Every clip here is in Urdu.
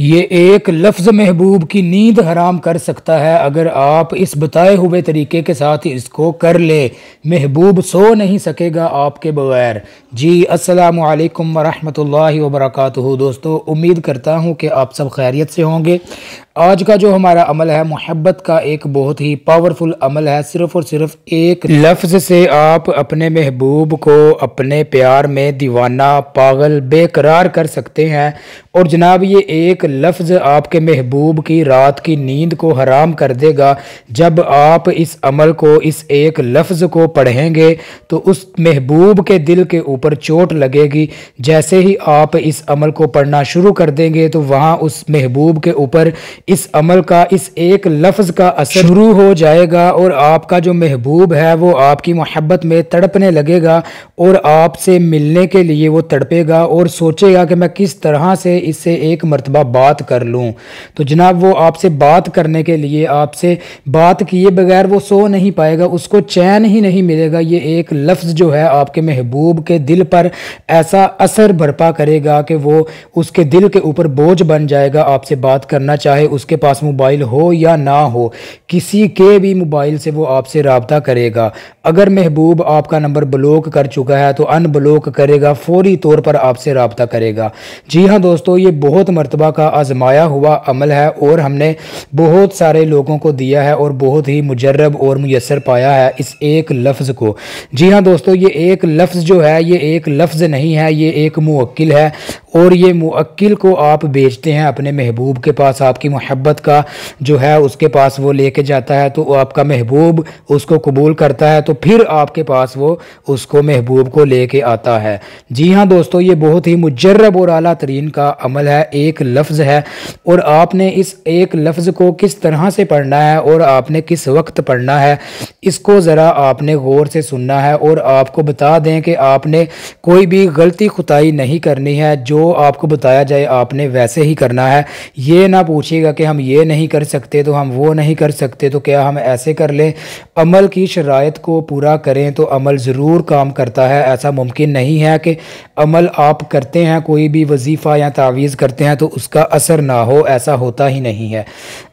یہ ایک لفظ محبوب کی نیند حرام کر سکتا ہے اگر آپ اس بتائے ہوئے طریقے کے ساتھ اس کو کر لے۔ محبوب سو نہیں سکے گا آپ کے بغیر۔ جی السلام علیکم ورحمۃ اللہ وبرکاتہ۔ دوستو امید کرتا ہوں کہ آپ سب خیریت سے ہوں گے۔ آج کا جو ہمارا عمل ہے محبت کا ایک بہت ہی پاورفل عمل ہے۔ صرف اور صرف ایک لفظ سے آپ اپنے محبوب کو اپنے پیار میں دیوانہ، پاگل، بے قرار کر سکتے ہیں۔ اور جناب یہ ایک لفظ آپ کے محبوب کی رات کی نیند کو حرام کر دے گا۔ جب آپ اس عمل کو، اس ایک لفظ کو پڑھیں گے تو اس محبوب کے دل کے اوپر چوٹ لگے گی۔ جیسے ہی آپ اس عمل کو پڑھنا شروع کر دیں گے تو وہاں اس محبوب کے اوپر اس عمل کا، اس ایک لفظ کا اثر شروع ہو جائے گا اور آپ کا جو محبوب ہے وہ آپ کی محبت میں تڑپنے لگے گا اور آپ سے ملنے کے لیے وہ تڑپے گا اور سوچے گا کہ میں کس طرح سے اس سے ایک مرتبہ بات کر لوں۔ تو جناب وہ آپ سے بات کرنے کے لیے، آپ سے بات کیے بغیر وہ سو نہیں پائے گا، اس کو چین ہی نہیں ملے گا۔ یہ ایک لفظ جو ہے آپ کے محبوب کے دل پر ایسا اثر برپا کرے گا کہ وہ اس کے دل کے اوپر بوجھ بن جائے گا۔ آپ سے بات کرنا چاہے اس کے پاس موبائل ہو یا نہ ہو، کسی کے بھی موبائل سے وہ آپ سے رابطہ کرے گا۔ اگر محبوب آپ کا نمبر بلوک کر چکا ہے تو ان بلوک کرے گا، فوری طور پر آپ سے رابطہ کرے گا۔ جی ہاں دوستو، یہ بہت مرتبہ کا آزمایا ہوا عمل ہے اور ہم نے بہت سارے لوگوں کو دیا ہے اور بہت ہی مجرب اور میسر پایا ہے اس ایک لفظ کو۔ جی ہاں دوستو، یہ ایک لفظ جو ہے یہ ایک لفظ نہیں ہے، یہ ایک موکل ہے اور یہ موکل کو آپ بیچتے ہیں اپنے محبوب کے پاس۔ آپ کی محبت کا جو ہے اس کے پاس وہ لے کے جاتا ہے تو آپ کا محبوب اس کو قبول کرتا ہے تو پھر آپ کے پاس وہ اس کو محبوب کو لے کے آتا ہے۔ جی ہاں دوستو، یہ بہت ہی مجرب اور اعلیٰ ترین کا عمل ہے، ایک لفظ ہے اور آپ نے اس ایک لفظ کو کس طرح سے پڑھنا ہے اور آپ نے کس وقت پڑھنا ہے اس کو ذرا آپ نے غور سے سننا ہے۔ اور آپ کو بتا دیں کہ آپ نے کوئی بھی غلطی خطائی نہیں کرنی ہے، جو آپ کو بتایا جائے آپ نے ویسے ہی کرنا ہے۔ یہ نہ پوچھیے گا کہ ہم یہ نہیں کر سکتے تو ہم وہ نہیں کر سکتے تو کیا ہم ایسے کر لیں۔ عمل کی شرائط کو پورا کریں تو عمل ضرور کام کرتا ہے۔ ایسا ممکن نہیں ہے کہ عمل آپ کرتے ہیں، کوئی بھی وظیفہ یا تعویذ کرتے ہیں تو اس کا اثر نہ ہو، ایسا ہوتا ہی نہیں ہے۔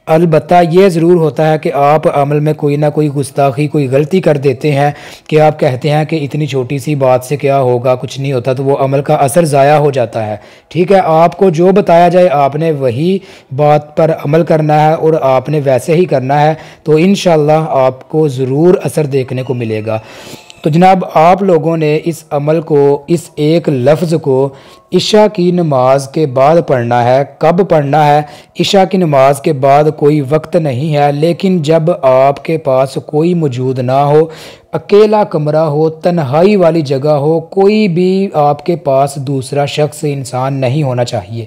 البتہ یہ ضرور ہوتا ہے کہ آپ عمل میں کوئی نہ کوئی گستاخی، کوئی غلطی کر دیتے ہیں کہ آپ کہتے ہیں کہ اتنی چھوٹی سی بات سے کیا ہوگا، کچھ نہیں ہوتا، تو وہ عمل کا اثر ضائع ہو جاتا ہے۔ ٹھیک ہے، آپ کو جو بتایا جائے آپ نے وہی بات پر عمل کرنا ہے اور آپ نے ویسے ہی کرنا ہے تو انشاءاللہ آپ کو ضرور اثر دیکھنے کو ملے گا۔ تو جناب آپ لوگوں نے اس عمل کو، اس ایک لفظ کو عشاء کی نماز کے بعد پڑھنا ہے۔ کب پڑھنا ہے؟ عشاء کی نماز کے بعد کوئی وقت نہیں ہے، لیکن جب آپ کے پاس کوئی موجود نہ ہو، اکیلا کمرہ ہو، تنہائی والی جگہ ہو، کوئی بھی آپ کے پاس دوسرا شخص، انسان نہیں ہونا چاہیے۔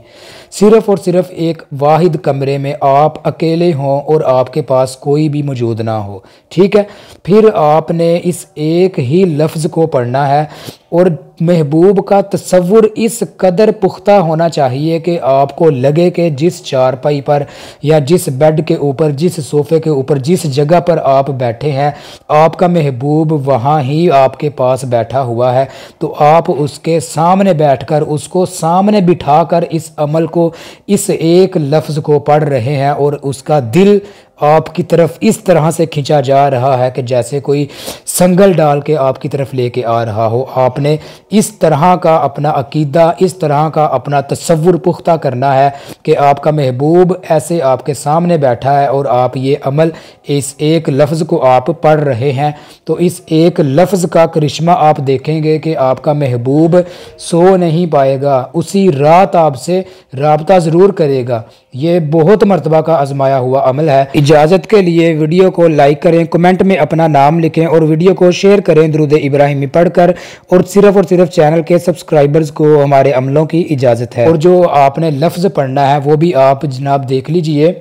صرف اور صرف ایک واحد کمرے میں آپ اکیلے ہوں اور آپ کے پاس کوئی بھی موجود نہ ہو۔ ٹھیک ہے، پھر آپ نے اس ایک ہی لفظ کو پڑھنا ہے اور محبوب کا تصور اس قدر پختہ ہونا چاہیے کہ آپ کو لگے کہ جس چارپائی پر یا جس بیڈ کے اوپر، جس صوفے کے اوپر، جس جگہ پر آپ بیٹھے ہیں آپ کا محبوب وہاں ہی آپ کے پاس بیٹھا ہوا ہے۔ تو آپ اس کے سامنے بیٹھ کر، اس کو سامنے بٹھا کر اس عمل کو، اس ایک لفظ کو پڑھ رہے ہیں اور اس کا دل آپ کی طرف اس طرح سے کھینچا جا رہا ہے کہ جیسے کوئی سنگل ڈال کے آپ کی طرف لے کے آ رہا ہو۔ آپ نے اس طرح کا اپنا عقیدہ، اس طرح کا اپنا تصور پختہ کرنا ہے کہ آپ کا محبوب ایسے آپ کے سامنے بیٹھا ہے اور آپ یہ عمل، اس ایک لفظ کو آپ پڑھ رہے ہیں۔ تو اس ایک لفظ کا کرشمہ آپ دیکھیں گے کہ آپ کا محبوب سو نہیں پائے گا، اسی رات آپ سے رابطہ ضرور کرے گا۔ یہ بہت مرتبہ کا آزمایا ہوا عمل ہے۔ اجازت کے لیے ویڈیو کو لائک کریں، کمنٹ میں اپنا نام لکھیں اور ویڈیو کو شیئر کریں درود ابراہیمی پڑھ کر، اور صرف چینل کے سبسکرائبرز کو ہمارے عملوں کی اجازت ہے۔ اور جو آپ نے لفظ پڑھنا ہے وہ بھی آپ جناب دیکھ لیجئے۔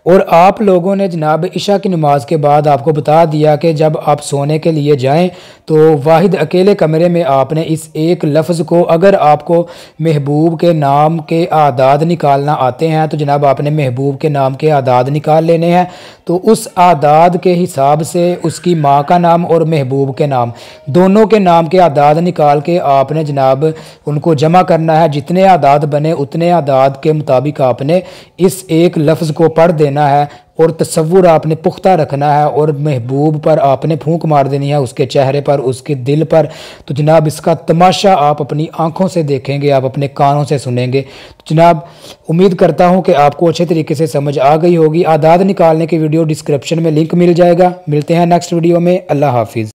اور آپ لوگوں نے جناب عشاء کی نماز کے بعد آپ کو بتا دیا کہ جب آپ سونے کے لیے جائیں تو واحد اکیلے کمرے میں آپ نے اس ایک لفظ کو، اگر آپ کو محبوب کے نام کے اعداد نکالنا آتے ہیں تو جناب آپ نے محبوب کے نام کے اعداد نکال لینے ہیں، تو اس اعداد کے حساب سے اس کی ماں کا نام اور محبوب کے نام دونوں کے نام کے اعداد نکال کے آپ نے جناب ان کو جمع کرنا ہے۔ جتنے اعداد بنے اتنے اعداد کے مطابق آپ نے اس ایک لفظ کو پڑھ دینا ہے اور تصور آپ نے پختہ رکھنا ہے، اور محبوب پر آپ نے پھونک مار دینی ہے، اس کے چہرے پر، اس کے دل پر۔ تو جناب اس کا تماشا آپ اپنی آنکھوں سے دیکھیں گے، آپ اپنے کانوں سے سنیں گے۔ تو جناب امید کرتا ہوں کہ آپ کو اچھے طریقے سے سمجھ آ گئی ہوگی۔ اعداد نکالنے کی ویڈیو ڈسکرپشن میں لنک مل جائے گا۔ ملتے ہیں نیکسٹ ویڈیو میں۔ اللہ حافظ۔